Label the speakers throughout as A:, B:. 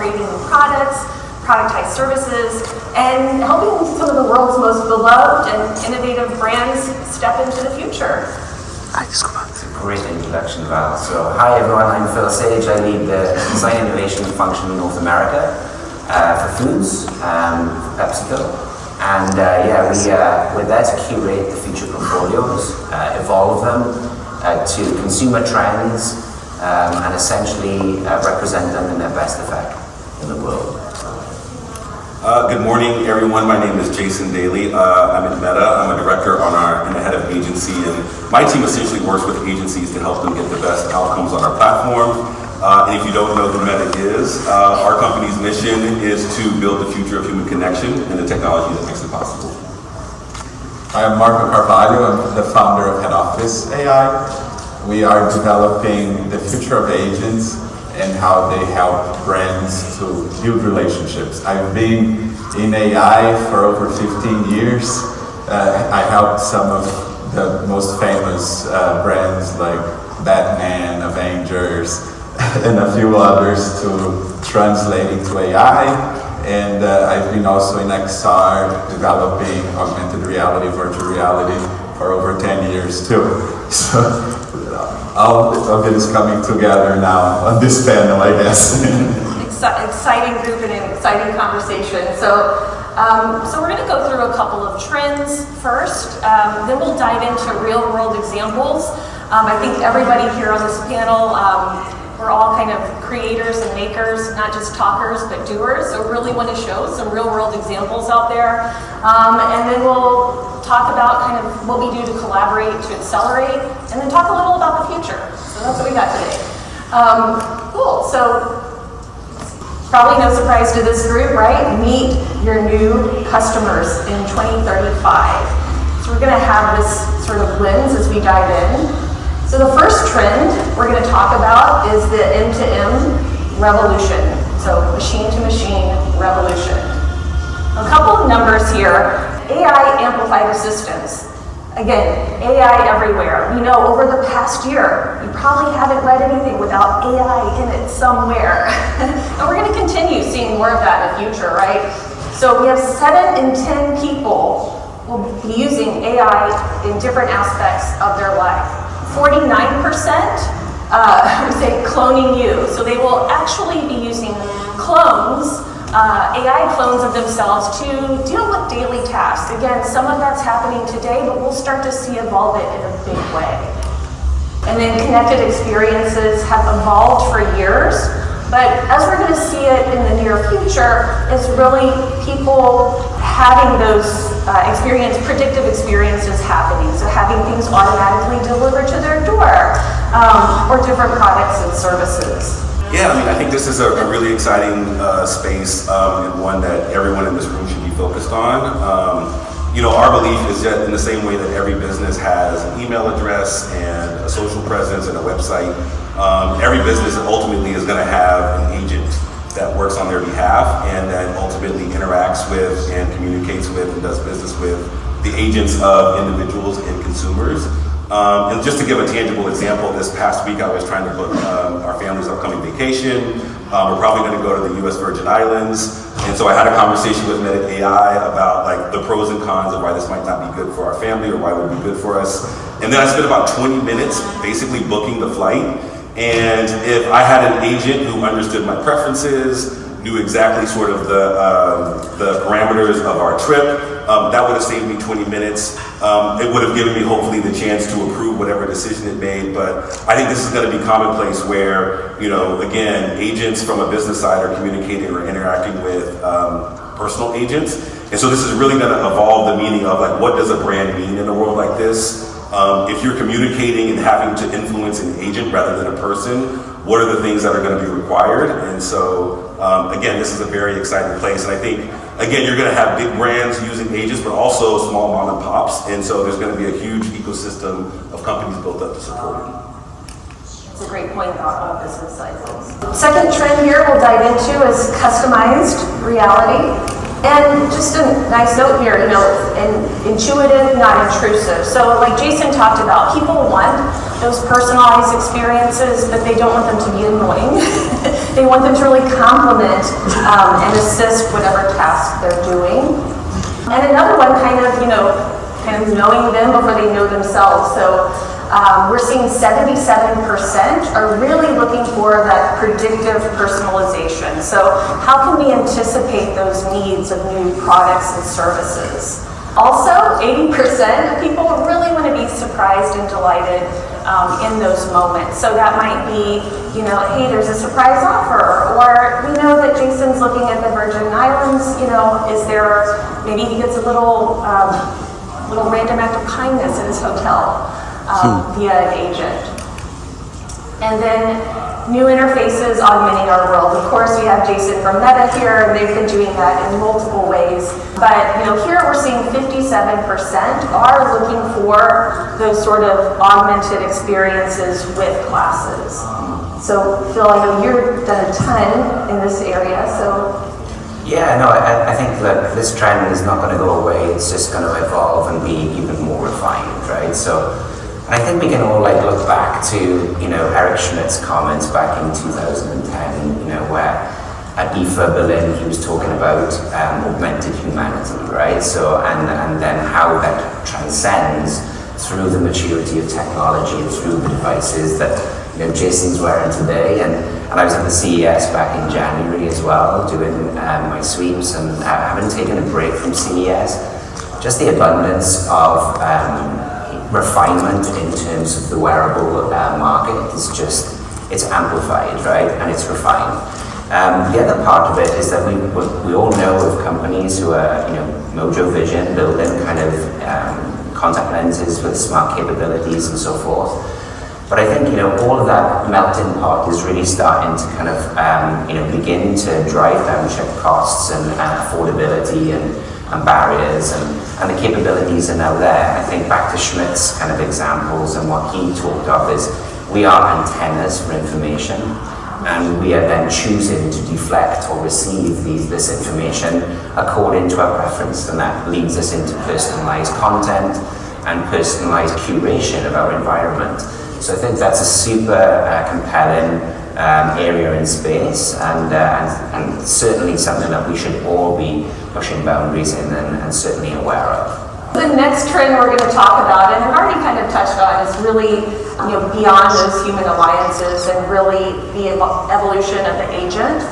A: creating new products, productized services, and helping some of the world's most beloved and innovative brands step into the future.
B: It's a great introduction, Val. So, hi everyone, I'm Phil Sage. I lead the design innovation function in North America for foods, for PepsiCo. And we're there to curate the future portfolios, evolve them to consumer trends, and essentially represent them in their best effect in the world.
C: Good morning, everyone. My name is Jason Daly. I'm at Meta. I'm a director and the head of agency, and my team essentially works with agencies to help them get the best outcomes on our platform. And if you don't know who Meta is, our company's mission is to build the future of human connection and the technology that makes it possible.
D: I'm Marco Carvalho. I'm the founder of Head Office AI. We are developing the future of agents and how they help brands to build relationships. I've been in AI for over 15 years. I helped some of the most famous brands like Batman, Avengers, and a few others to translate into AI. And I've been also in XR developing augmented reality, virtual reality for over 10 years too. So all of it is coming together now on this panel, I guess.
A: Exciting group and an exciting conversation. So we're going to go through a couple of trends first. Then we'll dive into real-world examples. I think everybody here on this panel, we're all kind of creators and makers, not just talkers, but doers. So really want to show some real-world examples out there. And then we'll talk about kind of what we do to collaborate, to accelerate, and then talk a little about the future. So that's what we got today. Cool. So probably no surprise to this group, right? Meet your new customers in 2035. So we're going to have this sort of lens as we dive in. So the first trend we're going to talk about is the M2M revolution. So machine-to-machine revolution. A couple of numbers here. AI amplified assistants. Again, AI everywhere. We know over the past year, you probably haven't read anything without AI in it somewhere. And we're going to continue seeing more of that in the future, right? So we have 7 in 10 people will be using AI in different aspects of their life. 49% say cloning you. So they will actually be using clones, AI clones of themselves to deal with daily tasks. Again, some of that's happening today, but we'll start to see evolve it in a big way. And then connected experiences have evolved for years, but as we're going to see it in the near future, is really people having those predictive experiences happening. So having things automatically delivered to their door, or different products and services.
C: Yeah, I think this is a really exciting space and one that everyone in this room should be focused on. Our belief is that in the same way that every business has an email address and a social presence and a website, every business ultimately is going to have an agent that works on their behalf and that ultimately interacts with and communicates with and does business with the agents of individuals and consumers. And just to give a tangible example, this past week I was trying to book our family's upcoming vacation. We're probably going to go to the US Virgin Islands. And so I had a conversation with Meta AI about like the pros and cons of why this might not be good for our family or why it would be good for us. And then I spent about 20 minutes basically booking the flight. And if I had an agent who understood my preferences, knew exactly sort of the parameters of our trip, that would have saved me 20 minutes. It would have given me hopefully the chance to approve whatever decision it made. But I think this is going to be commonplace where, again, agents from a business side are communicating or interacting with personal agents. And so this is really going to evolve the meaning of like, what does a brand mean in a world like this? If you're communicating and having to influence an agent rather than a person, what are the things that are going to be required? And so, again, this is a very exciting place. And I think, again, you're going to have big brands using agents, but also small mom and pops. And so there's going to be a huge ecosystem of companies built up to support it.
A: That's a great point about all business cycles. Second trend here we'll dive into is customized reality. And just a nice note here, intuitive, not intrusive. So like Jason talked about, people want those personalized experiences, but they don't want them to be annoying. They want them to really complement and assist whatever task they're doing. And another one, kind of knowing them before they know themselves. So we're seeing 77% are really looking for that predictive personalization. So how can we anticipate those needs of new products and services? Also, 80% of people really want to be surprised and delighted in those moments. So that might be, hey, there's a surprise offer, or we know that Jason's looking at the Virgin Islands, is there, maybe he gets a little random act of kindness in his hotel via an agent. And then new interfaces augmenting our world. Of course, we have Jason from Meta here, and they've been doing that in multiple ways. But here we're seeing 57% are looking for those sort of augmented experiences with classes. So Phil, I know you've done a ton in this area, so.
B: Yeah, no, I think that this trend is not going to go away. It's just going to evolve and be even more refined, right? So, and I think we can all look back to, Eric Schmidt's comments back in 2010, where at IFA Berlin, he was talking about augmented humanity, right? So, and then how that transcends through the maturity of technology and through the devices that, Jason's wearing today. And I was at the CES back in January as well, doing my sweeps, and having taken a break from CES, just the abundance of refinement in terms of the wearable market is just, it's amplified, right? And it's refined. The other part of it is that we all know of companies who are, Mojo Vision, building kind of contact lenses with smart capabilities and so forth. But I think, all of that melting pot is really starting to kind of, begin to drive down chip costs and affordability and barriers, and the capabilities are now there. I think back to Schmidt's kind of examples, and what he talked of is we are antennas for information, and we are then choosing to deflect or receive this information according to our preference, and that leads us into personalized content and personalized curation of our environment. So I think that's a super compelling area in space, and certainly something that we should all be pushing boundaries in and certainly aware of.
A: The next trend we're going to talk about, and I've already kind of touched on, is really beyond those human alliances and really the evolution of the agent.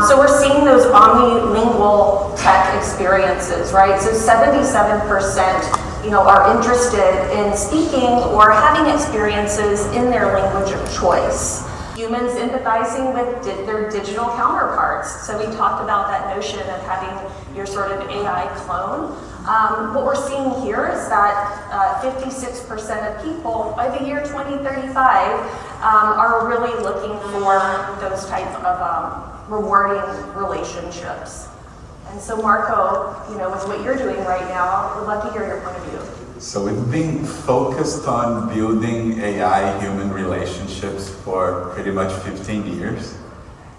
A: So we're seeing those omnilingual tech experiences, right? So 77% are interested in speaking or having experiences in their language of choice. Humans empathizing with their digital counterparts. So we talked about that notion of having your sort of AI clone. What we're seeing here is that 56% of people by the year 2035 are really looking for those type of rewarding relationships. And so Marco, with what you're doing right now, we'd love to hear your point of view.
D: So we've been focused on building AI-human relationships for pretty much 15 years.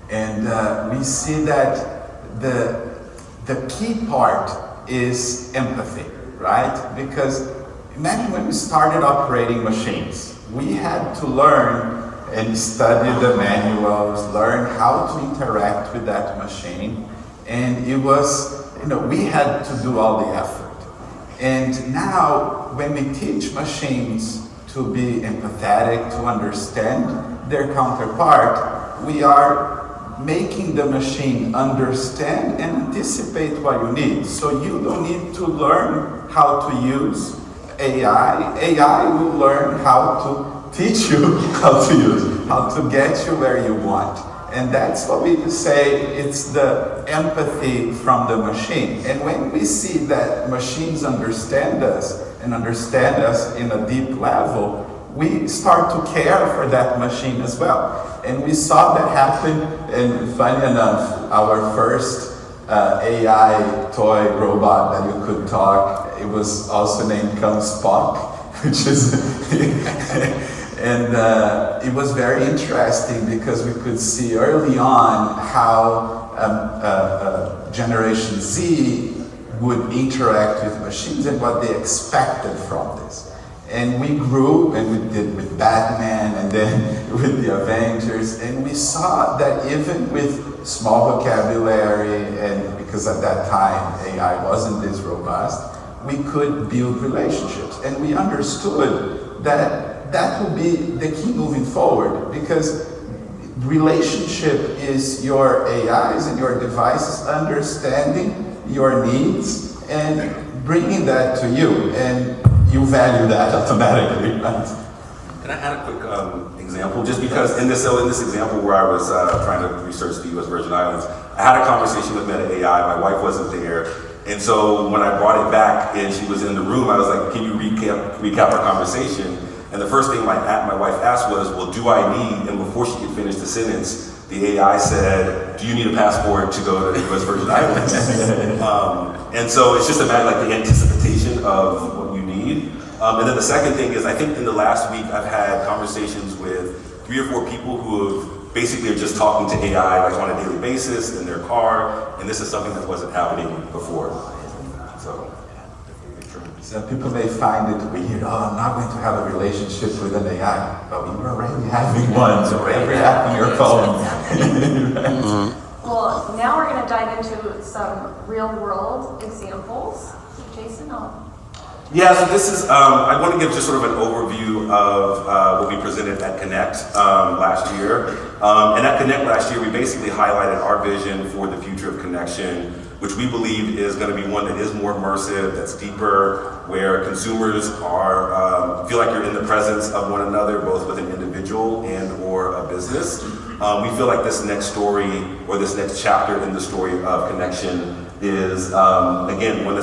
D: And we see that the key part is empathy, right? Because imagine when we started operating machines, we had to learn and study the manuals, learn how to interact with that machine. And it was, we had to do all the effort. And now, when we teach machines to be empathetic, to understand their counterpart, we are making the machine understand and anticipate what you need. So you don't need to learn how to use AI. AI will learn how to teach you how to use, how to get you where you want. And that's what we say, it's the empathy from the machine. And when we see that machines understand us and understand us in a deep level, we start to care for that machine as well. And we saw that happen, and funny enough, our first AI toy robot that you could talk, it was also named Come Spock, which is... And it was very interesting because we could see early on how Generation Z would interact with machines and what they expected from this. And we grew, and we did with Batman, and then with the Avengers, and we saw that even with small vocabulary, and because at that time AI wasn't this robust, we could build relationships. And we understood that that will be the key moving forward, because relationship is your AIs and your devices understanding your needs and bringing that to you. And you value that automatically, right?
C: Can I add a quick example? Just because in this example where I was trying to research the U.S. Virgin Islands, I had a conversation with Meta AI. My wife wasn't there, and so when I brought it back and she was in the room, I was like, "Can you recap our conversation?" And the first thing my wife asked was, "Well, do I need?" And before she could finish the sentence, the AI said, "Do you need a passport to go to the U.S. Virgin Islands?" And so it's just a matter like the anticipation of what you need. And then the second thing is, I think in the last week I've had conversations with 3 or 4 people who have basically are just talking to AI like on a daily basis in their car, and this is something that wasn't happening before.
D: So people may find it weird, I'm not going to have a relationship with an AI, but you're already having one, so every app on your phone. Right?
A: Well, now we're going to dive into some real-world examples. Jason,
C: Yeah, so this is, I want to give just sort of an overview of what we presented at Connect last year. And at Connect last year, we basically highlighted our vision for the future of connection, which we believe is going to be one that is more immersive, that's deeper, where consumers are feel like you're in the presence of one another, both with an individual and or a business. We feel like this next story, or this next chapter in the story of connection, is again one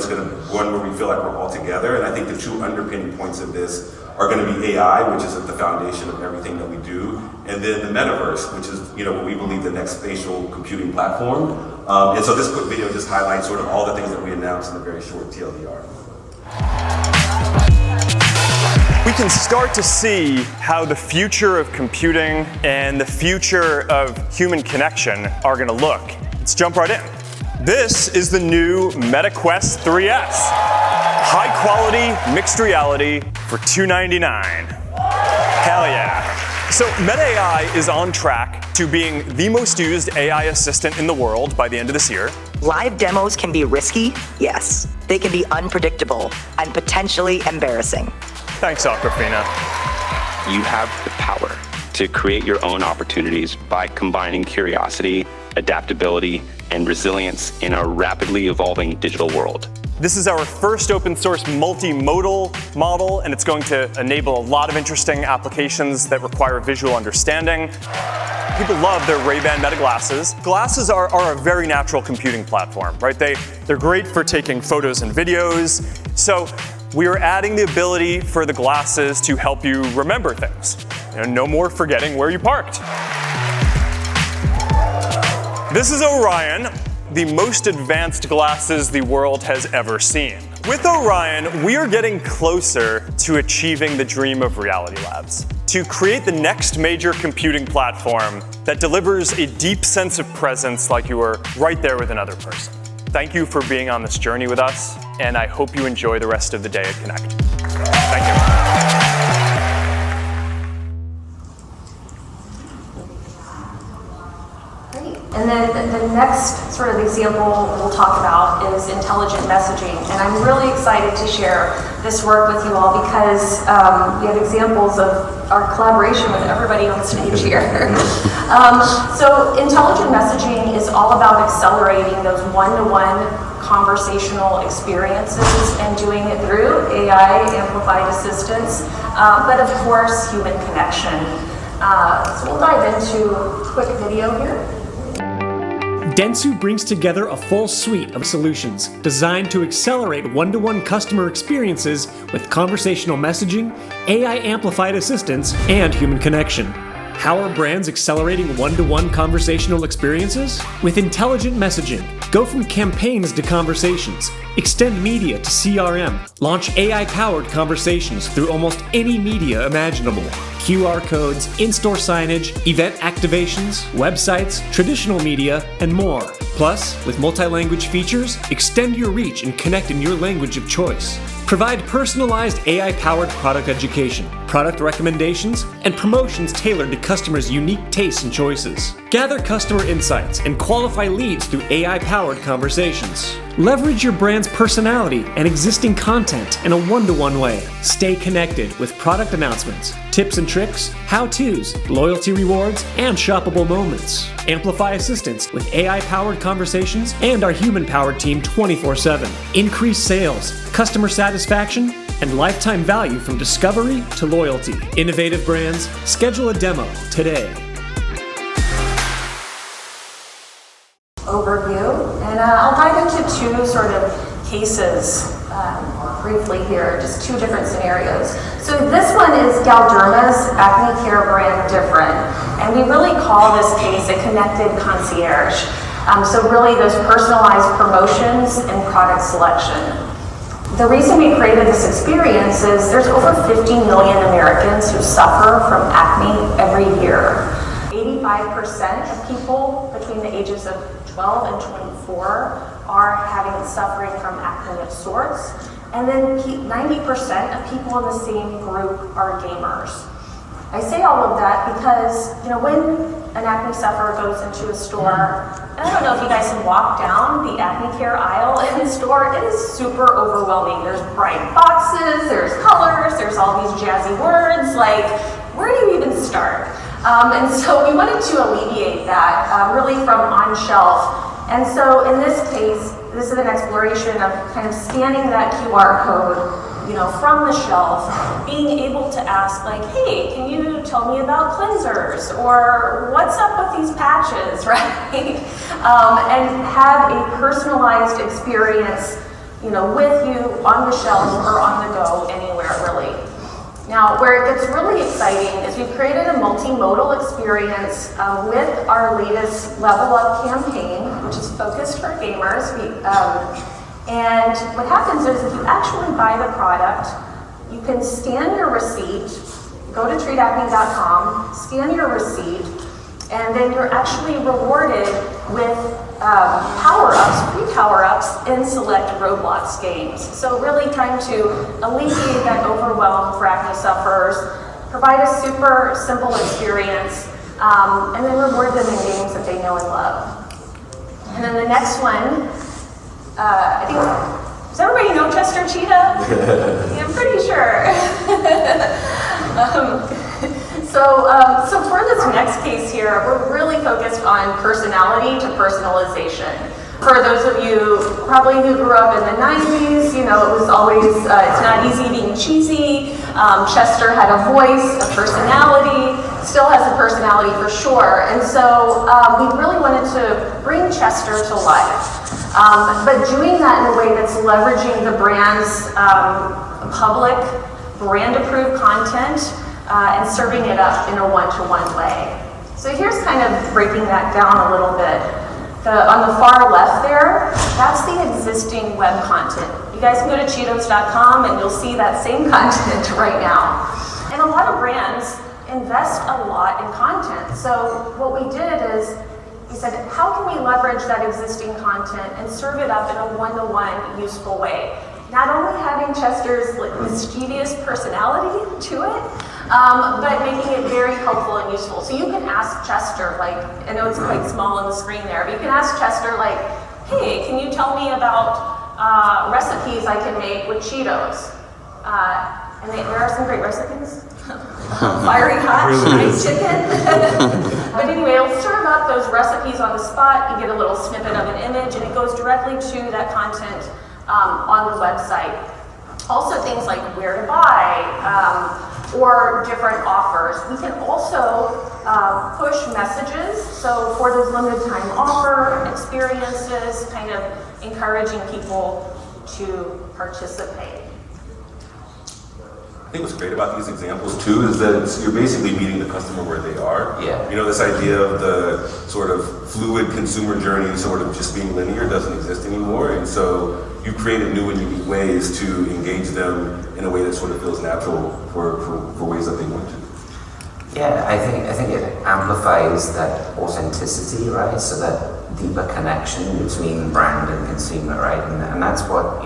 C: where we feel like we're all together. And I think the 2 underpinning points of this are going to be AI, which is at the foundation of everything that we do, and then the metaverse, which is what we believe the next spatial computing platform. And so this quick video just highlights sort of all the things that we announced in a very short TLDR.
E: We can start to see how the future of computing and the future of human connection are going to look. Let's jump right in. This is the new Meta Quest 3S. High quality mixed reality for $299. Hell yeah. So Meta AI is on track to being the most used AI assistant in the world by the end of this year.
F: Live demos can be risky, yes. They can be unpredictable and potentially embarrassing.
E: Thanks, Aquafina.
G: You have the power to create your own opportunities by combining curiosity, adaptability, and resilience in a rapidly evolving digital world.
E: This is our first open source multimodal model, and it's going to enable a lot of interesting applications that require visual understanding. People love their Ray-Ban Meta glasses. Glasses are a very natural computing platform, right? They're great for taking photos and videos. So we are adding the ability for the glasses to help you remember things. No more forgetting where you parked. This is Orion, the most advanced glasses the world has ever seen. With Orion, we are getting closer to achieving the dream of Reality Labs, to create the next major computing platform that delivers a deep sense of presence like you were right there with another person. Thank you for being on this journey with us, and I hope you enjoy the rest of the day at Connect. Thank you.
A: And then the next sort of example we'll talk about is intelligent messaging. And I'm really excited to share this work with you all because we have examples of our collaboration with everybody on stage here. So intelligent messaging is all about accelerating those one-to-one conversational experiences and doing it through AI amplified assistance, but of course human connection. So we'll dive into a quick video here.
H: Dentsu brings together a full suite of solutions designed to accelerate one-to-one customer experiences with conversational messaging, AI-amplified assistance, and human connection. How are brands accelerating one-to-one conversational experiences? With intelligent messaging, go from campaigns to conversations, extend media to CRM, launch AI-powered conversations through almost any media imaginable. QR codes, in-store signage, event activations, websites, traditional media, and more. Plus, with multi-language features, extend your reach and connect in your language of choice. Provide personalized AI-powered product education, product recommendations, and promotions tailored to customers' unique tastes and choices. Gather customer insights and qualify leads through AI-powered conversations. Leverage your brand's personality and existing content in a one-to-one way. Stay connected with product announcements, tips and tricks, how-tos, loyalty rewards, and shoppable moments. Amplify assistance with AI-powered conversations and our human-powered team 24/7. Increase sales, customer satisfaction, and lifetime value from discovery to loyalty. Innovative brands, schedule a demo today.
A: Overview, and I'll dive into two sort of cases briefly here, just two different scenarios. So this one is Galderma's acne care brand Different, and we really call this case a connected concierge. So really those personalized promotions and product selection. The reason we created this experience is there's over 50 million Americans who suffer from acne every year. 85% of people between the ages of 12 and 24 are suffering from acne of sorts. And then 90% of people in the same group are gamers. I say all of that because, when an acne sufferer goes into a store, and I don't know if you guys can walk down the acne care aisle in the store, it is super overwhelming. There's bright boxes, there's colors, there's all these jazzy words, like, where do you even start? And so we wanted to alleviate that, really from on shelf. And so in this case, this is an exploration of kind of scanning that QR code, from the shelf, being able to ask like, hey, can you tell me about cleansers? Or what's up with these patches, right? And have a personalized experience, with you on the shelf or on the go, anywhere really. Now, where it gets really exciting is we've created a multimodal experience with our latest Level Up campaign, which is focused for gamers. And what happens is if you actually buy the product, you can scan your receipt, go to treatacne.com, scan your receipt, and then you're actually rewarded with free power-ups in select Roblox games. So really trying to alleviate that overwhelm for acne sufferers, provide a super simple experience, and then reward them in games that they know and love. And then the next one, I think, does everybody know Chester Cheetah? Yeah, I'm pretty sure. So for this next case here, we're really focused on personality to personalization. For those of you probably who grew up in the 90s, it was always, it's not easy being cheesy. Chester had a voice, a personality, still has a personality for sure. And so we really wanted to bring Chester to life. But doing that in a way that's leveraging the brand's public, brand-approved content and serving it up in a one-to-one way. So here's kind of breaking that down a little bit. On the far left there, that's the existing web content. You guys can go to Cheetos.com and you'll see that same content right now. And a lot of brands invest a lot in content. So what we did is we said, how can we leverage that existing content and serve it up in a one-to-one useful way? Not only having Chester's mischievous personality to it, but making it very helpful and useful. So you can ask Chester, I know it's quite small on the screen there, but you can ask Chester, hey, can you tell me about recipes I can make with Cheetos? And there are some great recipes. Fiery hot fried chicken. But anyway, it'll serve up those recipes on the spot. You get a little snippet of an image, and it goes directly to that content on the website. Also things like where to buy, or different offers. We can also push messages. So for those limited time offer experiences, kind of encouraging people to participate.
C: I think what's great about these examples too is that you're basically meeting the customer where they are.
B: Yeah.
C: This idea of the sort of fluid consumer journey sort of just being linear doesn't exist anymore. And so you created new and unique ways to engage them in a way that sort of feels natural for ways that they want to.
B: Yeah, I think it amplifies that authenticity, right? So that deeper connection between brand and consumer, right? And that's what,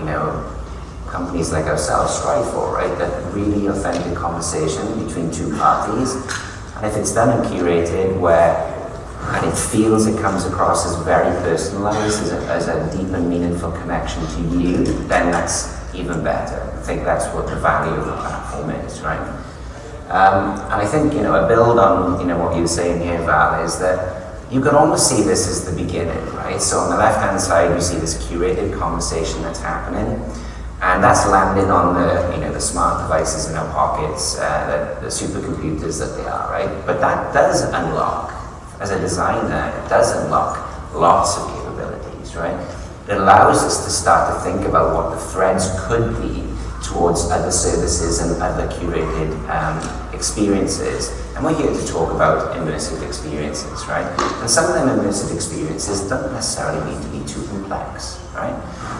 B: companies like ourselves strive for, right? That really authentic conversation between two parties. And if it's done and curated and it feels, it comes across as very personalized, as a deep and meaningful connection to you, then that's even better. I think that's what the value of the platform is, right? And I think, a build on, what you were saying here, Val, is that you can almost see this as the beginning, right? So on the left-hand side, you see this curated conversation that's happening, and that's landing on the smart devices in our pockets, the supercomputers that they are, right? But that does unlock, as a designer, it does unlock lots of capabilities, right? It allows us to start to think about what the threads could be towards other services and other curated experiences. And we're here to talk about immersive experiences, right? And some of them immersive experiences don't necessarily need to be too complex, right?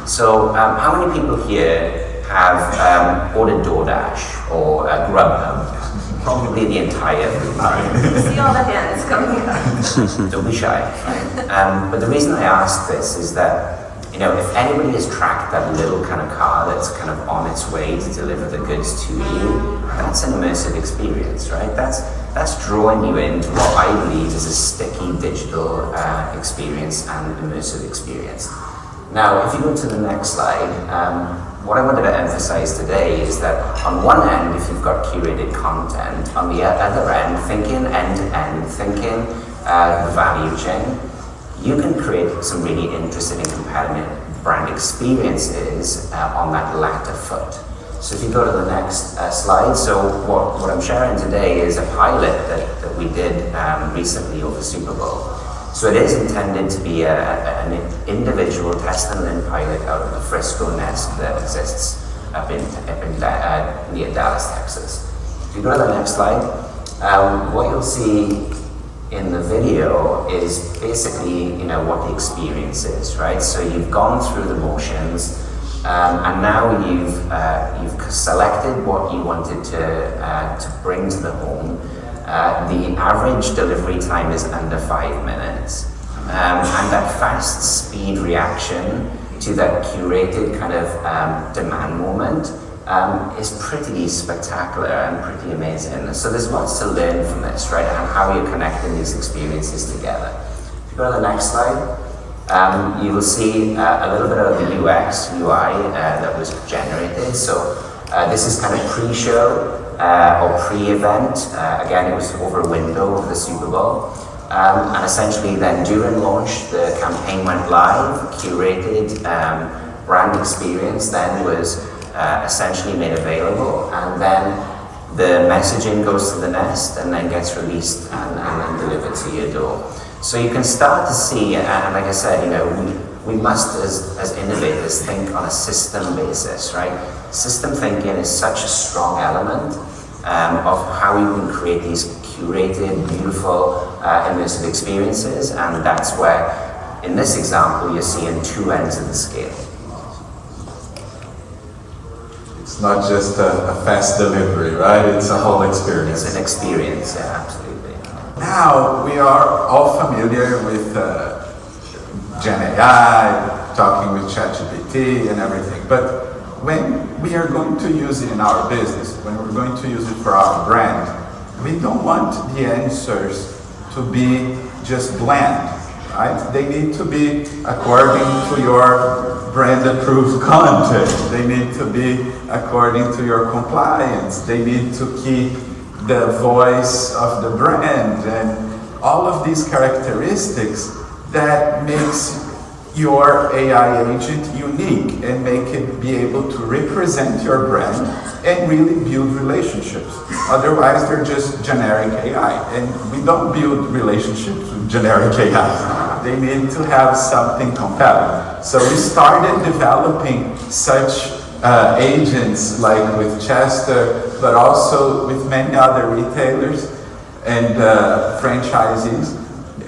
B: So how many people here have ordered DoorDash or Grubhub? Probably the entire group.
A: See all the hands coming up.
B: Don't be shy. Right? But the reason I ask this is that, if anybody has tracked that little kind of car that's kind of on its way to deliver the goods to you, that's an immersive experience, right? That's drawing you into what I believe is a sticky digital experience and immersive experience. Now, if you go to the next slide, what I wanted to emphasize today is that on one end, if you've got curated content, on the other end, thinking end-to-end, thinking the value chain, you can create some really interesting and compelling brand experiences on that latter foot. So if you go to the next slide, so what I'm sharing today is a pilot that we did recently over Super Bowl. So it is intended to be an individual test and learn pilot out of the Frisco Nest that exists up in near Dallas, Texas. If you go to the next slide, what you'll see in the video is basically, what the experience is, right? So you've gone through the motions, and now you've selected what you wanted to bring to the home. The average delivery time is under 5 minutes, and that fast speed reaction to that curated kind of demand moment is pretty spectacular and pretty amazing. So there's lots to learn from this, right? And how you're connecting these experiences together. If you go to the next slide, you will see a little bit of the UX, UI that was generated. So this is kind of pre-show or pre-event. Again, it was over a window of the Super Bowl. And essentially then during launch, the campaign went live, curated brand experience then was essentially made available, and then the messaging goes to the Nest and then gets released and then delivered to your door. So you can start to see, and like I said, we must as innovators think on a system basis, right? System thinking is such a strong element of how you can create these curated, beautiful, immersive experiences, and that's where, in this example, you're seeing two ends of the scale.
D: It's not just a fast delivery, right? It's a whole experience.
B: It's an experience, yeah, absolutely.
D: Now, we are all familiar with Gen AI, talking with ChatGPT and everything, but when we are going to use it in our business, when we're going to use it for our brand, we don't want the answers to be just bland, right? They need to be according to your brand-approved content. They need to be according to your compliance. They need to keep the voice of the brand and all of these characteristics that makes your AI agent unique and make it be able to represent your brand and really build relationships. Otherwise, they're just generic AI, and we don't build relationships with generic AI. They need to have something compelling. So we started developing such agents like with Chester, but also with many other retailers and franchisees.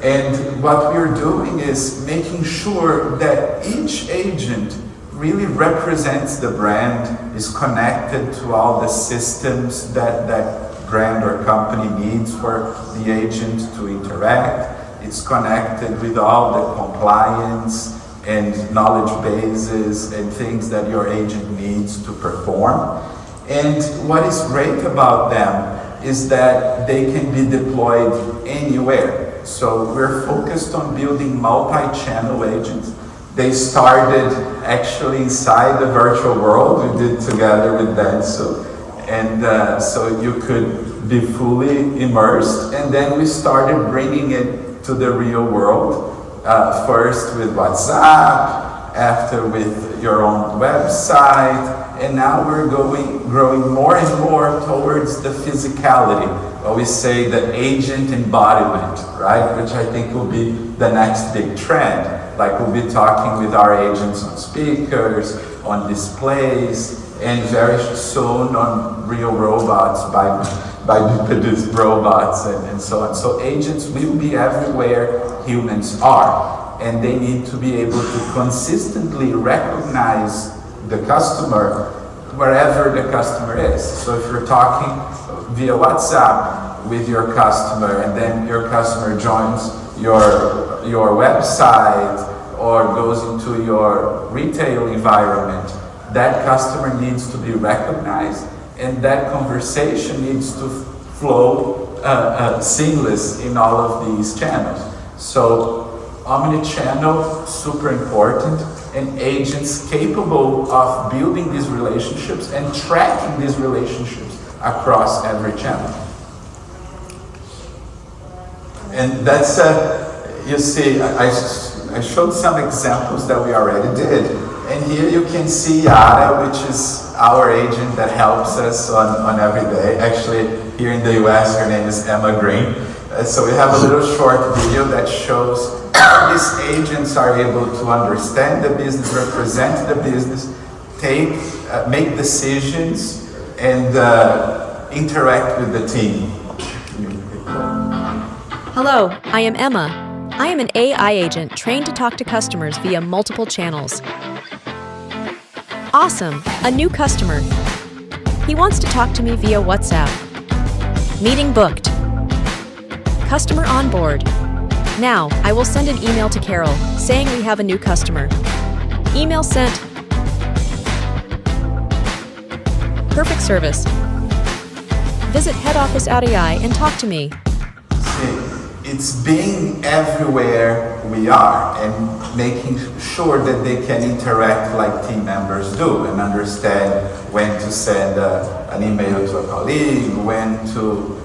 D: And what we're doing is making sure that each agent really represents the brand, is connected to all the systems that brand or company needs for the agent to interact. It's connected with all the compliance and knowledge bases and things that your agent needs to perform. And what is great about them is that they can be deployed anywhere. So we're focused on building multi-channel agents. They started actually inside the virtual world. We did together with Dentsu. And so you could be fully immersed. And then we started bringing it to the real world. First with WhatsApp, after with your own website, and now we're growing more and more towards the physicality, or we say the agent embodiment, right? Which I think will be the next big trend. Like we'll be talking with our agents on speakers, on displays, and very soon on real robots by these robots and so on. So agents will be everywhere humans are, and they need to be able to consistently recognize the customer wherever the customer is. So if you're talking via WhatsApp with your customer, and then your customer joins your website or goes into your retail environment, that customer needs to be recognized, and that conversation needs to flow seamless in all of these channels. So omni-channel, super important, and agents capable of building these relationships and tracking these relationships across every channel. And that's, you see, I showed some examples that we already did. And here you can see Yara, which is our agent that helps us on every day. Actually, here in the US, her name is Emma Green. So we have a little short video that shows how these agents are able to understand the business, represent the business, make decisions, and interact with the team.
I: Hello, I am Emma. I am an AI agent trained to talk to customers via multiple channels. Awesome, a new customer. He wants to talk to me via WhatsApp. Meeting booked. Customer on board. Now, I will send an email to Carol saying we have a new customer. Email sent. Perfect service. Visit head office at AI and talk to me.
D: It's being everywhere we are and making sure that they can interact like team members do and understand when to send an email to a colleague, when to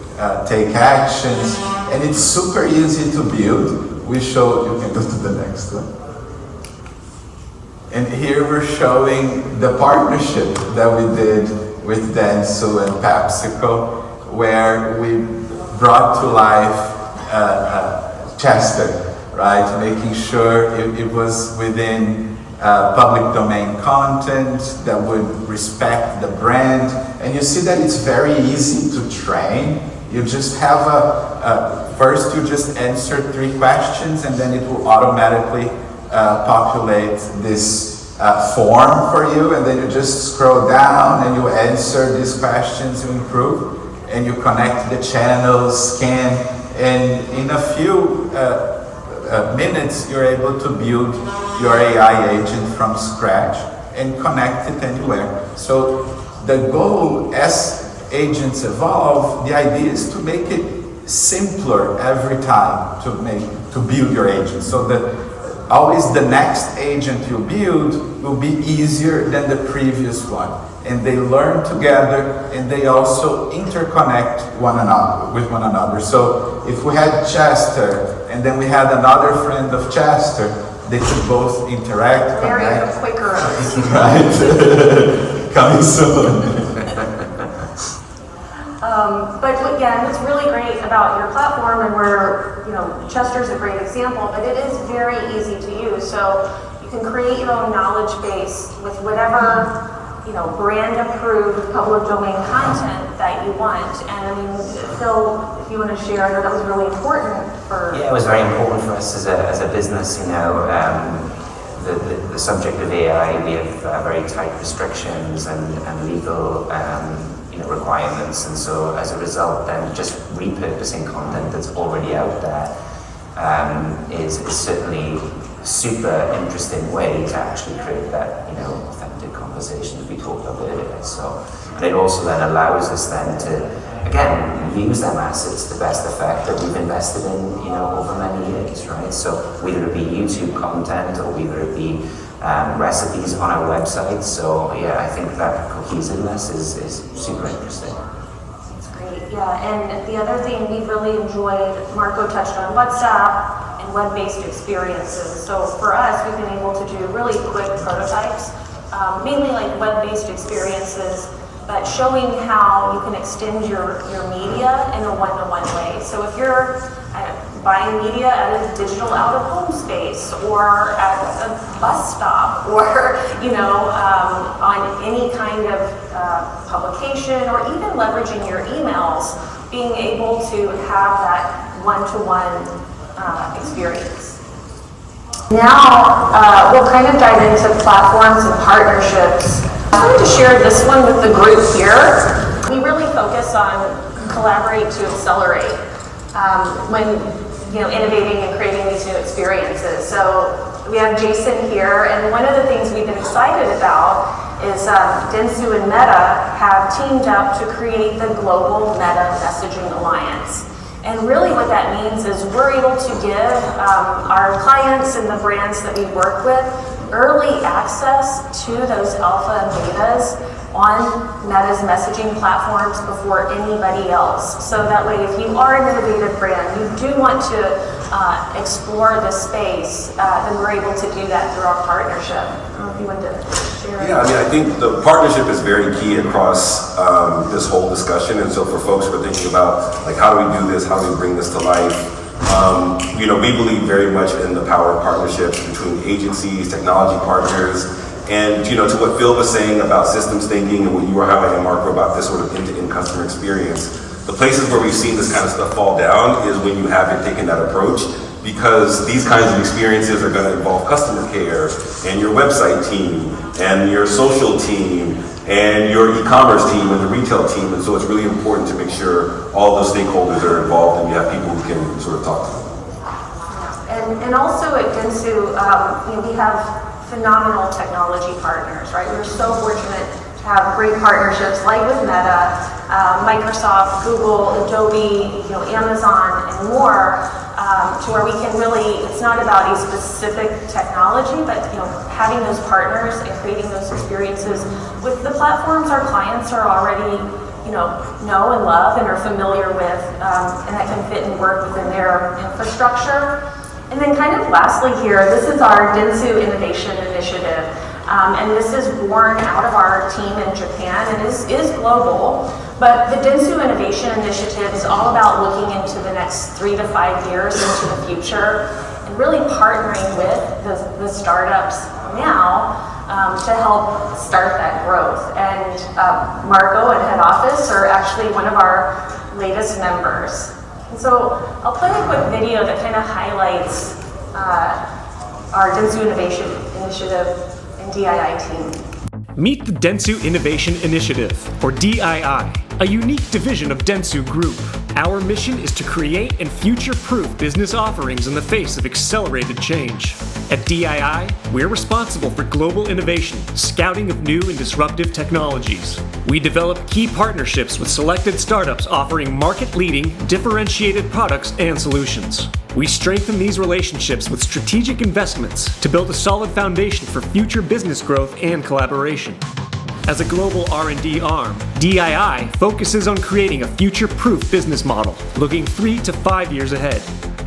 D: take actions, and it's super easy to build. We show, you can go to the next one. And here we're showing the partnership that we did with Dentsu and PepsiCo, where we brought to life Chester, right? Making sure it was within public domain content that would respect the brand. And you see that it's very easy to train. You just have first you just answer 3 questions, and then it will automatically populate this form for you, and then you just scroll down and you answer these questions, you improve, and you connect the channels, scan, and in a few minutes you're able to build your AI agent from scratch and connect it anywhere. So the goal, as agents evolve, the idea is to make it simpler every time to build your agent, so that always the next agent you build will be easier than the previous one, and they learn together and they also interconnect with one another. So if we had Chester and then we had another friend of Chester, they could both interact,
A: Very quicker.
D: Right. Coming soon.
A: But again, what's really great about your platform, and where, Chester's a great example, but it is very easy to use. So you can create your own knowledge base with whatever, brand approved public domain content that you want. And I mean, Phil, if you want to share, I know that was really important for...
B: Yeah, it was very important for us as a business, the subject of AI. We have very tight restrictions and legal requirements, and so as a result, then just repurposing content that's already out there is certainly a super interesting way to actually create that, authentic conversation that we talked about earlier. So, and it also then allows us then to, again, use them assets to best effect that we've invested in, over many years, right? So whether it be YouTube content or whether it be recipes on our website. So yeah, I think that cohesiveness is super interesting.
A: That's great, yeah. And the other thing we've really enjoyed, Marco touched on WhatsApp and web-based experiences. So for us, we've been able to do really quick prototypes, mainly like web-based experiences, but showing how you can extend your media in a one-to-one way. So if you're buying media at a digital out-of-home space or at a bus stop or, on any kind of publication or even leveraging your emails, being able to have that one-to-one experience. Now, we'll kind of dive into platforms and partnerships. I wanted to share this one with the group here. We really focus on collaborate to accelerate when innovating and creating these new experiences. So we have Jason here, and one of the things we've been excited about is Dentsu and Meta have teamed up to create the Global Meta Messaging Alliance. And really what that means is we're able to give our clients and the brands that we work with early access to those alpha and betas on Meta's messaging platforms before anybody else. So that way, if you are an innovative brand, you do want to explore the space, then we're able to do that through our partnership. I don't know if you want to share.
C: Yeah, I think the partnership is very key across this whole discussion. And so for folks who are thinking about, like, how do we do this? How do we bring this to life? We believe very much in the power of partnerships between agencies, technology partners, and to what Phil was saying about systems thinking and what you were highlighting, Marco, about this sort of end-to-end customer experience. The places where we've seen this kind of stuff fall down is when you haven't taken that approach, because these kinds of experiences are going to involve customer care and your website team and your social team and your e-commerce team and the retail team. And so it's really important to make sure all those stakeholders are involved and you have people who can sort of talk to them.
A: And also at Dentsu, we have phenomenal technology partners, right? We're so fortunate to have great partnerships like with Meta, Microsoft, Google, Adobe, Amazon, and more, to where we can really, it's not about a specific technology, but having those partners and creating those experiences with the platforms our clients are already know and love and are familiar with, and that can fit and work within their infrastructure. And then kind of lastly here, this is our Dentsu Innovation Initiative. And this is born out of our team in Japan and is global. But the Dentsu Innovation Initiative is all about looking into the next 3 to 5 years into the future and really partnering with the startups now to help start that growth. And Marco and Head Office are actually one of our latest members. And so I'll play a quick video that kind of highlights our Dentsu Innovation Initiative and DII team.
H: Meet the Dentsu Innovation Initiative, or DII, a unique division of Dentsu Group. Our mission is to create and future-proof business offerings in the face of accelerated change. At DII, we're responsible for global innovation, scouting of new and disruptive technologies. We develop key partnerships with selected startups offering market-leading, differentiated products and solutions. We strengthen these relationships with strategic investments to build a solid foundation for future business growth and collaboration. As a global R&D arm, DII focuses on creating a future-proof business model, looking 3 to 5 years ahead.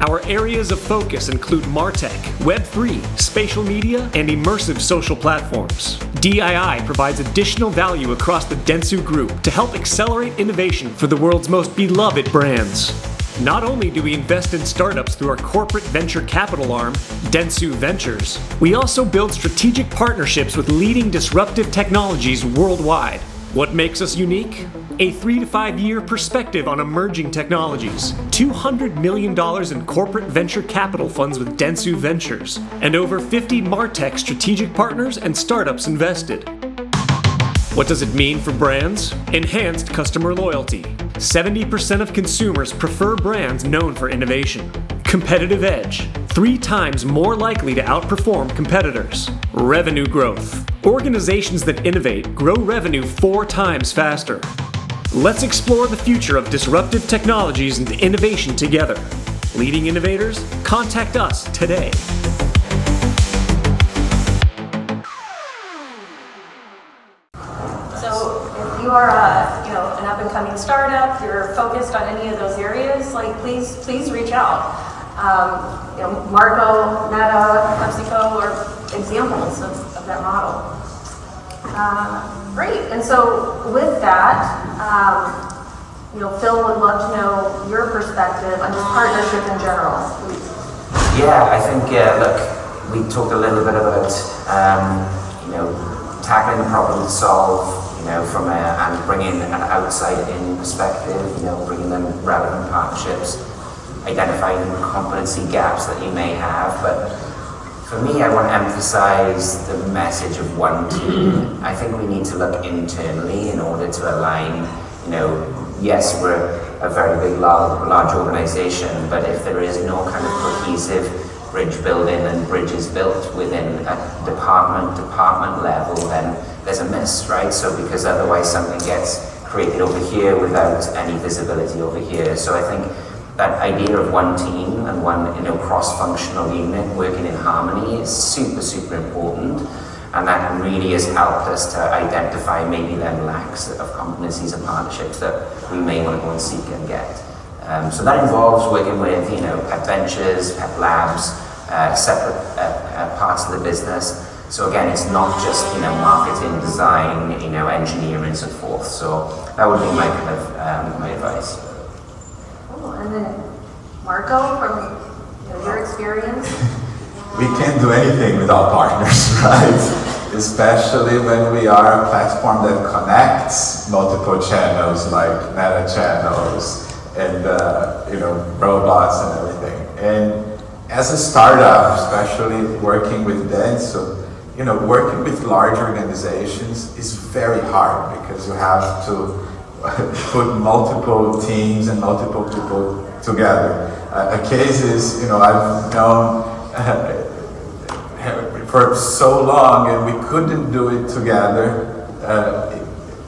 H: Our areas of focus include MarTech, Web3, spatial media, and immersive social platforms. DII provides additional value across the Dentsu Group to help accelerate innovation for the world's most beloved brands. Not only do we invest in startups through our corporate venture capital arm, Dentsu Ventures, we also build strategic partnerships with leading disruptive technologies worldwide. What makes us unique? A 3 to 5 year perspective on emerging technologies, $200 million in corporate venture capital funds with Dentsu Ventures, and over 50 MarTech strategic partners and startups invested. What does it mean for brands? Enhanced customer loyalty. 70% of consumers prefer brands known for innovation. Competitive edge. 3 times more likely to outperform competitors. Revenue growth. Organizations that innovate grow revenue 4 times faster. Let's explore the future of disruptive technologies and innovation together. Leading innovators? Contact us today.
A: So if you are an up-and-coming startup, you're focused on any of those areas, like please reach out. Marco, Meta, PepsiCo are examples of that model. Great. And so with that, Phil would love to know your perspective on just partnership in general.
B: Yeah, I think look, we talked a little bit about tackling the problem to solve. And bringing an outside-in perspective, bringing them relevant partnerships, identifying competency gaps that you may have. But for me, I want to emphasize the message of one team. I think we need to look internally in order to align, yes, we're a very big, large organization, but if there is no kind of cohesive bridge building and bridges built within a department level, then there's a miss, right? So because otherwise something gets created over here without any visibility over here. So I think that idea of one team and one cross-functional unit working in harmony is super, super important. And that really has helped us to identify maybe them lacks of competencies and partnerships that we may want to go and seek and get. So that involves working with Pep Ventures, Pep Labs, separate parts of the business. So again, it's not just marketing, design, engineering, and so forth. So that would be my kind of my advice.
A: Cool. And then Marco, from your experience.
D: We can't do anything without partners, right? Especially when we are a platform that connects multiple channels like meta channels and robots and everything. And as a startup, especially working with Denso, working with large organizations is very hard because you have to put multiple teams and multiple people together. A case is, I've known for so long and we couldn't do it together.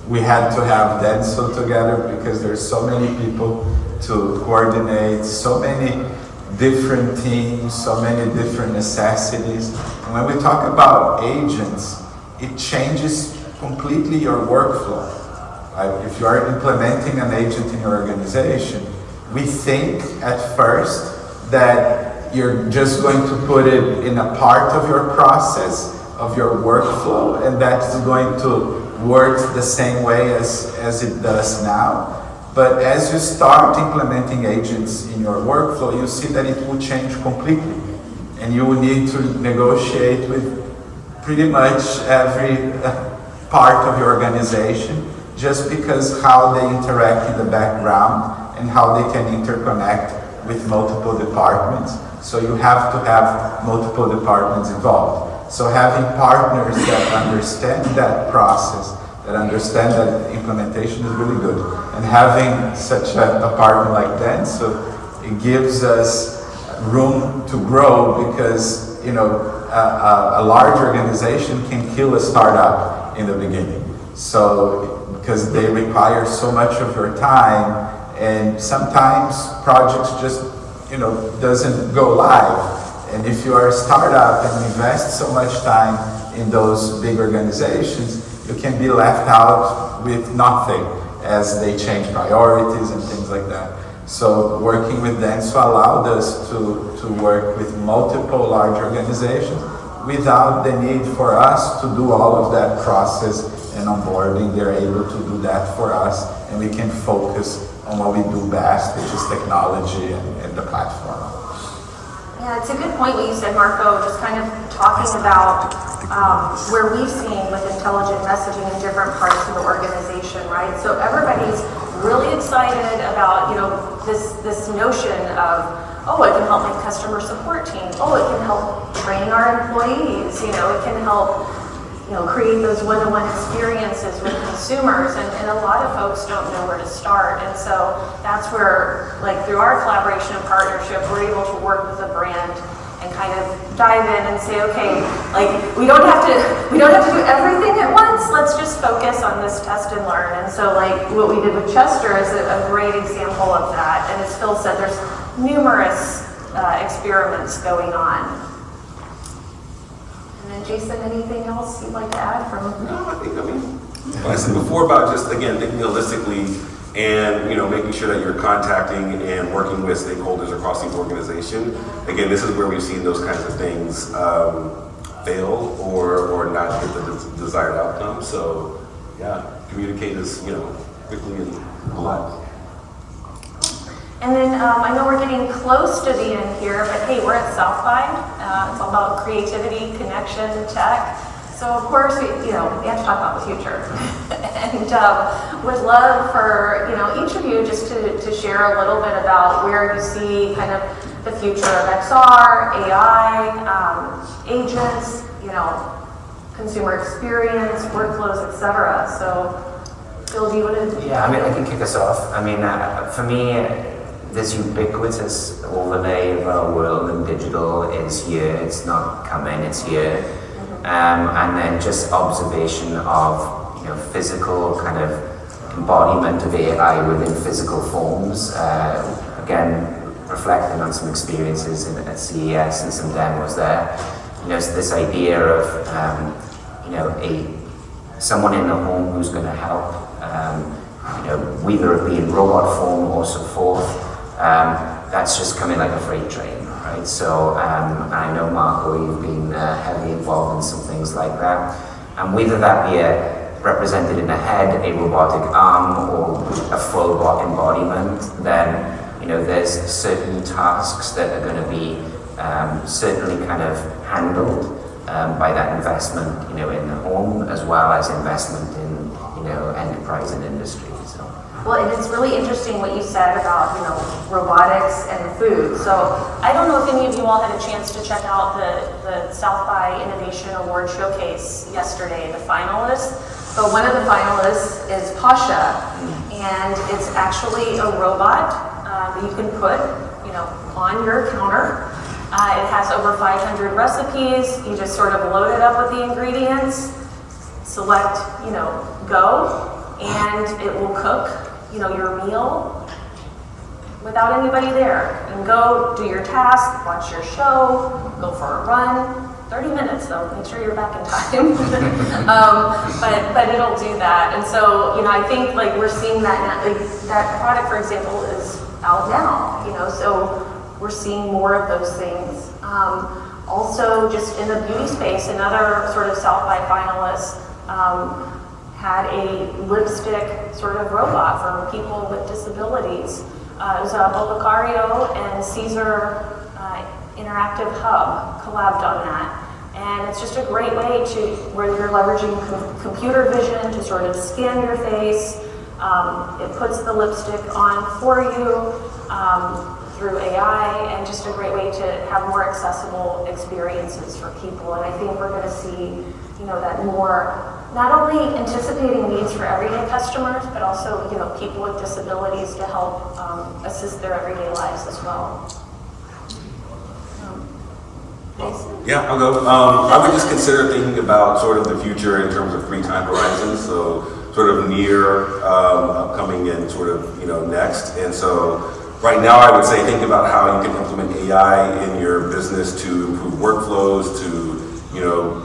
D: We had to have Denso together because there's so many people to coordinate, so many different teams, so many different necessities. And when we talk about agents, it changes completely your workflow. Right? If you are implementing an agent in your organization, we think at first that you're just going to put it in a part of your process, of your workflow, and that's going to work the same way as it does now. But as you start implementing agents in your workflow, you see that it will change completely. And you will need to negotiate with pretty much every part of your organization, just because how they interact in the background and how they can interconnect with multiple departments. So you have to have multiple departments involved. So having partners that understand that process, that understand that implementation is really good. And having such a partner like Denso, it gives us room to grow because, a large organization can kill a startup in the beginning. So, because they require so much of your time, and sometimes projects just, doesn't go live. And if you are a startup and invest so much time in those big organizations, you can be left out with nothing as they change priorities and things like that. So working with Denso allowed us to work with multiple large organizations without the need for us to do all of that process and onboarding. They're able to do that for us, and we can focus on what we do best, which is technology and the platform.
A: Yeah, it's a good point what you said, Marco, just kind of talking about where we've seen with intelligent messaging in different parts of the organization, right? So everybody's really excited about, this notion of, it can help my customer support team. It can help train our employees. It can help, create those one-to-one experiences with consumers, and a lot of folks don't know where to start. And so that's where, like, through our collaboration and partnership, we're able to work with a brand and kind of dive in and say, okay, like, we don't have to do everything at once. Let's just focus on this test and learn. And so, like, what we did with Chester is a great example of that. And as Phil said, there's numerous experiments going on. And then Jason, anything else you'd like to add from?
C: No, what I said before about just, again, thinking holistically and, making sure that you're contacting and working with stakeholders across the organization. Again, this is where we've seen those kinds of things fail or not get the desired outcome. So, yeah, communicate as, quickly and a lot.
A: And then I know we're getting close to the end here, but hey, we're at South by. It's all about creativity, connection, tech. So of course, we have to talk about the future. And would love for each of you just to share a little bit about where you see kind of the future of XR, AI, agents, consumer experience, workflows, etc. So Phil, do you want to?
B: Yeah, I can kick us off. For me, this ubiquitous overlay of our world and digital is here. It's not coming, it's here. And then just observation of physical kind of embodiment of AI within physical forms. Again, reflecting on some experiences at CES and some demos there. So this idea of someone in the home who's going to help. Whether it be in robot form or so forth. That's just coming like a freight train, right? So I know, Marco, you've been heavily involved in some things like that. And whether that be represented in a head, a robotic arm, or a full embodiment, then there's certain tasks that are going to be certainly kind of handled by that investment, in the home, as well as investment in enterprise and industry. So.
A: Well, and it's really interesting what you said about, robotics and food. So I don't know if any of you all had a chance to check out the South by Innovation Award Showcase yesterday, the finalists. But one of the finalists is Pasha, and it's actually a robot that you can put, on your counter. It has over 500 recipes. You just sort of load it up with the ingredients, select, go, and it will cook your meal without anybody there. You can go do your task, watch your show, go for a run. 30 minutes though, make sure you're back in time. But it'll do that. And so, I think like we're seeing that now, like that product, for example, is out now, so we're seeing more of those things. Also, just in the beauty space, another sort of South by finalist had a lipstick sort of robot for people with disabilities. It was Bovacario and Caesar Interactive Hub collabed on that. And it's just a great way where you're leveraging computer vision to sort of scan your face. It puts the lipstick on for you through AI, and just a great way to have more accessible experiences for people. And I think we're going to see, that more, not only anticipating needs for everyday customers, but also, people with disabilities to help assist their everyday lives as well.
C: Yeah, I'll go. I would just consider thinking about sort of the future in terms of 3 time horizons, so sort of near, upcoming, and sort of, next. And so right now I would say think about how you can implement AI in your business to improve workflows, to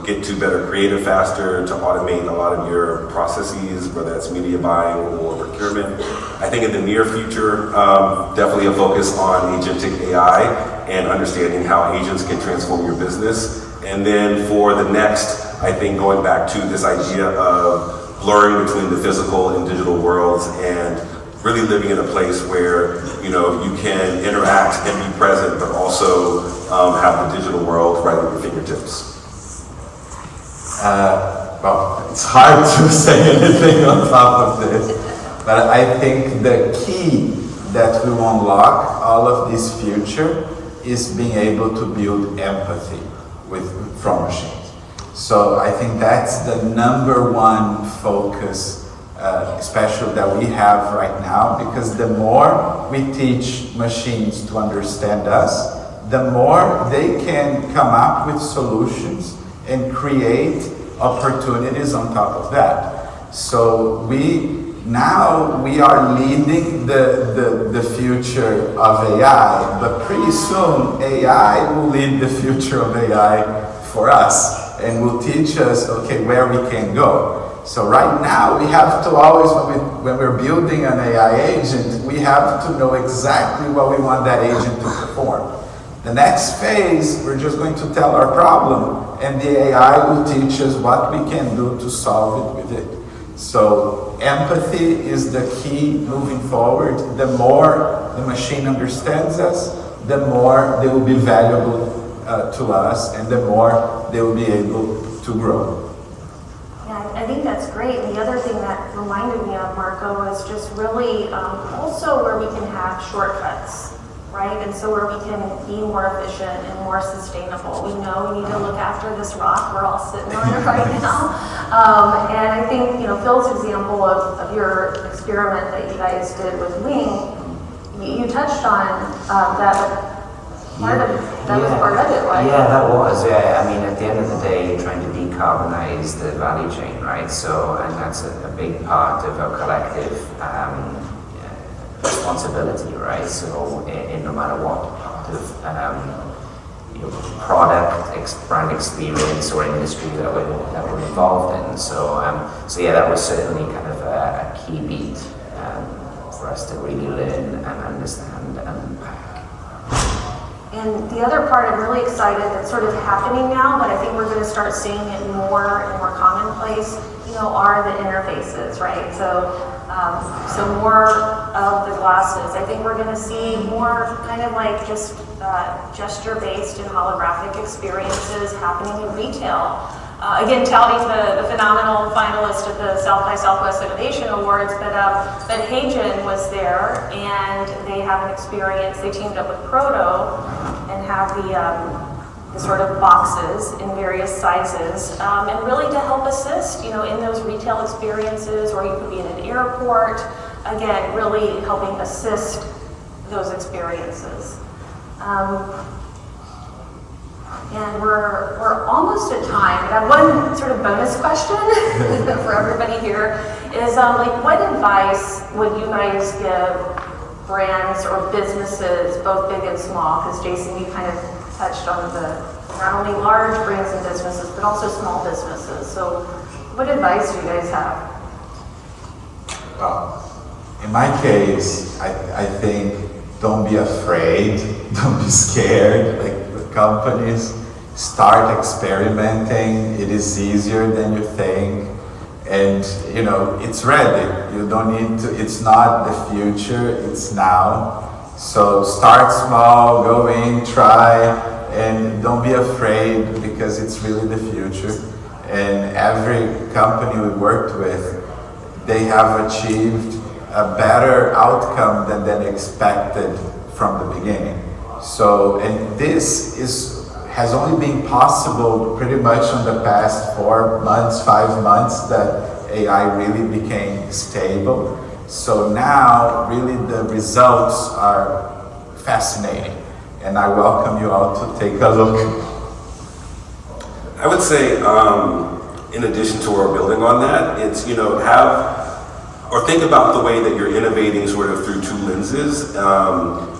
C: get to better creative faster, to automate a lot of your processes, whether that's media buying or procurement. I think in the near future, definitely a focus on agentic AI and understanding how agents can transform your business. And then for the next, I think going back to this idea of blurring between the physical and digital worlds and really living in a place where you can interact and be present, but also have the digital world right at your fingertips.
D: Well, it's hard to say anything on top of this, but I think the key that will unlock all of this future is being able to build empathy from machines. So I think that's the number one focus, especially that we have right now, because the more we teach machines to understand us, the more they can come up with solutions and create opportunities on top of that. So we are leading the future of AI, but pretty soon AI will lead the future of AI for us and will teach us, okay, where we can go. So right now we have to always, when we're building an AI agent, we have to know exactly what we want that agent to perform. The next phase, we're just going to tell our problem, and the AI will teach us what we can do to solve it with it. So empathy is the key moving forward. The more the machine understands us, the more they will be valuable to us, and the more they will be able to grow.
A: Yeah, I think that's great. And the other thing that reminded me of, Marco, is just really also where we can have shortcuts, right? And so where we can be more efficient and more sustainable. We know we need to look after this rock we're all sitting on it right now. And I think, Phil's example of your experiment that you guys did with Wing, you touched on that. That was part of it, right?
B: Yeah, that was. Yeah, I mean, at the end of the day, trying to decarbonize the value chain, right? So, and that's a big part of our collective responsibility, right? So, in no matter what part of product, brand experience, or industry that we're involved in. So, yeah, that was certainly kind of a key beat for us to really learn and understand and unpack.
A: And the other part I'm really excited that's sort of happening now, but I think we're going to start seeing it more and more commonplace, are the interfaces, right? So more of the glasses. I think we're going to see more kind of like just gesture-based and holographic experiences happening in retail. Again, touting the phenomenal finalist at the South by Southwest Innovation Awards, but Hagen was there, and they have an experience. They teamed up with Proto and have the sort of boxes in various sizes, and really to help assist, in those retail experiences, or you could be in an airport. Again, really helping assist those experiences. And we're almost at time. I have one sort of bonus question for everybody here is what advice would you guys give brands or businesses, both big and small? Because Jason, you kind of touched on the not only large brands and businesses, but also small businesses. So what advice do you guys have?
D: Well, in my case, I think don't be afraid, don't be scared. Companies start experimenting. It is easier than you think, and it's ready. You don't need to. It's not the future. It's now. So start small, go in, try, and don't be afraid, because it's really the future. And every company we worked with, they have achieved a better outcome than they expected from the beginning. So, and this has only been possible pretty much in the past 4 months, 5 months that AI really became stable. So now, really the results are fascinating, and I welcome you all to take a look.
C: I would say, in addition to our building on that, it's, think about the way that you're innovating sort of through two lenses.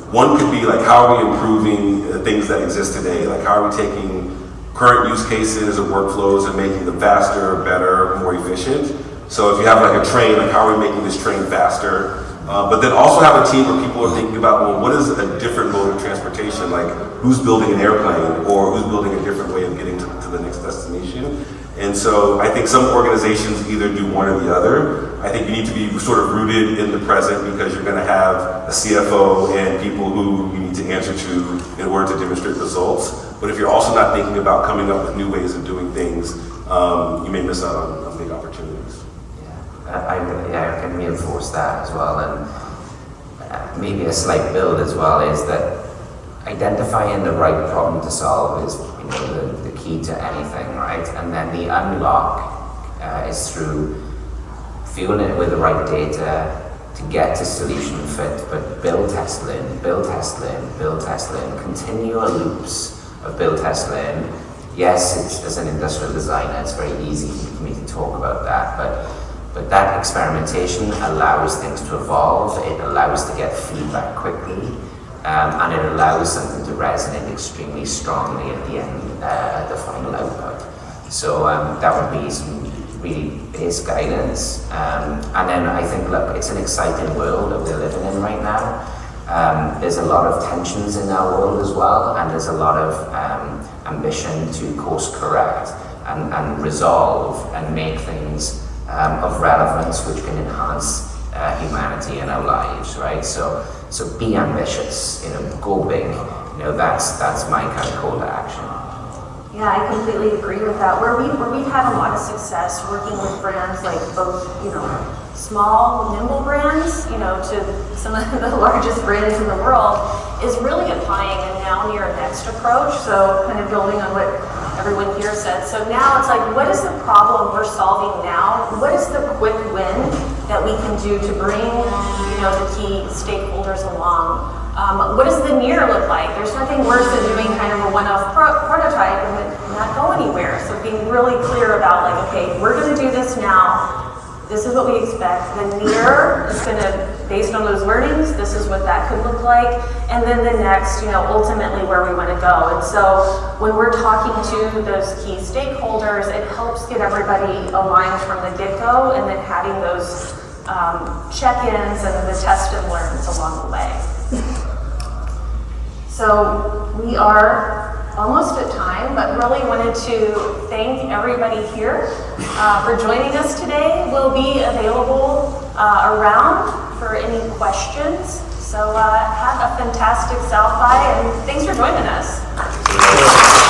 C: One could be how are we improving things that exist today? How are we taking current use cases and workflows and making them faster, better, more efficient? So if you have a train, how are we making this train faster? But then also have a team where people are thinking about, well, what is a different mode of transportation? Who's building an airplane, or who's building a different way of getting to the next destination? And so I think some organizations either do one or the other. I think you need to be sort of rooted in the present, because you're going to have a CFO and people who you need to answer to in order to demonstrate results. But if you're also not thinking about coming up with new ways of doing things, you may miss out on big opportunities.
B: I can reinforce that as well, and maybe a slight build as well is that identifying the right problem to solve is the key to anything, right? And then the unlock is through fueling it with the right data to get to solution fit, but build, test, learn, build, test, learn, build, test, learn, continual loops of build, test, learn. Yes, as an industrial designer, it's very easy for me to talk about that, but that experimentation allows things to evolve, it allows to get feedback quickly, and it allows something to resonate extremely strongly at the end, the final output. So that would be some really base guidance. And then I think, look, it's an exciting world that we're living in right now. There's a lot of tensions in our world as well, and there's a lot of ambition to course correct and resolve and make things of relevance which can enhance humanity in our lives, right? So be ambitious, go big. That's my kind of call to action.
A: Yeah, I completely agree with that. Where we've had a lot of success working with brands like both, small, nimble brands, to some of the largest brands in the world, is really applying a now, near, next approach. So kind of building on what everyone here said. So now it's like, what is the problem we're solving now? What is the quick win that we can do to bring, the key stakeholders along? What does the near look like? There's nothing worse than doing kind of a one-off prototype and it not go anywhere. So being really clear about like, okay, we're going to do this now. This is what we expect. The near is going to, based on those learnings, this is what that could look like. And then the next, ultimately where we want to go. And so when we're talking to those key stakeholders, it helps get everybody aligned from the get-go and then having those check-ins and the test and learns along the way. So we are almost at time, but really wanted to thank everybody here for joining us today. We'll be available around for any questions. So have a fantastic South by, and thanks for joining us.